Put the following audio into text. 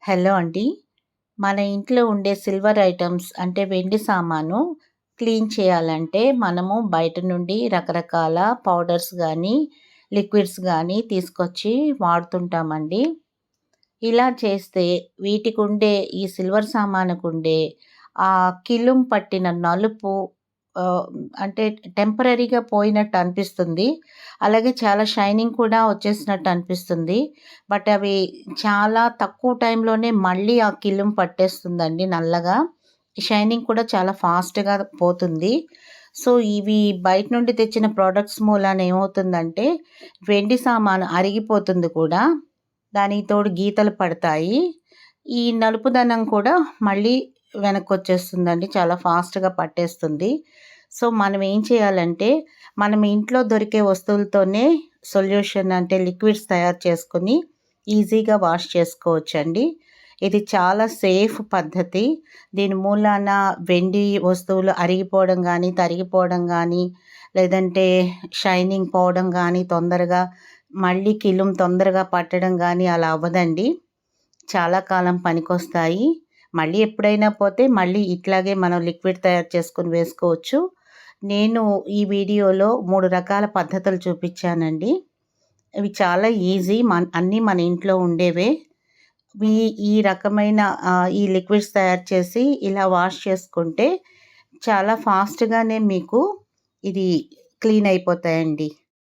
Hello అండి. మన ఇంట్లో ఉండే సిల్వర్ ఐటెమ్స్ అంటే వెండి సామాను క్లీన్ చేయాలంటే మనము బయట నుండి రకరకాల పౌడర్స్ గానీ, లిక్విడ్స్ గానీ తీసుకొచ్చి వాడుతుంటామండి. ఇలా చేస్తే వీటికుండే ఈ సిల్వర్ సామానుకుండే కిలుం పట్టిన నలుపు ఆహ్, అంటే టెంపరరీగా పోయినట్టు అనిపిస్తుంది. అలాగే చాలా షైనింగ్ కూడా వచ్చేసినట్టు అనిపిస్తుంది. బట్ అవి చాలా తక్కువ టైంలోనే మళ్ళీ ఆ కిలుం పట్టేస్తుందండి నల్లగా. షైనింగ్ కూడా చాలా ఫాస్ట్‌గా పోతుంది. సో, ఇవి బయట నుండి తెచ్చిన ప్రొడక్ట్స్ మూలాన ఏమవుతుందంటే వెండి సామాను అరిగిపోతుంది కూడా. దానికి తోడు గీతలు పడతాయి. ఈ నలుపుదనం కూడా మళ్ళీ వెనక్కొచ్చేస్తుందండి. చాలా ఫాస్ట్‌గా పట్టేస్తుంది. సో, మనం ఏం చేయాలంటే, మనం ఇంట్లో దొరికే వస్తువులతోనే సొల్యూషన్ అంటే లిక్విడ్స్ తయారు చేసుకొని ఈజీగా వాష్ చేసుకోవచ్చండి. ఇది చాలా సేఫ్ పద్ధతి. దీని మూలాన వెండి వస్తువులు అరిగిపోవడం గానీ, తరిగిపోవడం గానీ, లేదంటే షైనింగ్ పోవడం గానీ తొందరగా, మళ్ళీ కిలుం తొందరగా పట్టడం గానీ అలా అవ్వదండి. చాలా కాలం పనికొస్తాయి. మళ్ళీ ఎప్పుడైనా పోతే మళ్ళీ ఇట్లాగే మనం లిక్విడ్ తయారు చేసుకొని వేసుకోవచ్చు. నేను ఈ వీడియోలో 3 రకాల పద్ధతులు చూపిచ్చానండి. ఇవి చాలా ఈజీ. అన్నీ మన ఇంట్లో ఉండేవే. ఈ ఈ రకమైన ఈ లిక్విడ్స్ తయారు చేసి ఇలా వాష్ చేసుకుంటే చాలా ఫాస్ట్‌గానే మీకు ఇది క్లీన్ అయిపోతాయండి.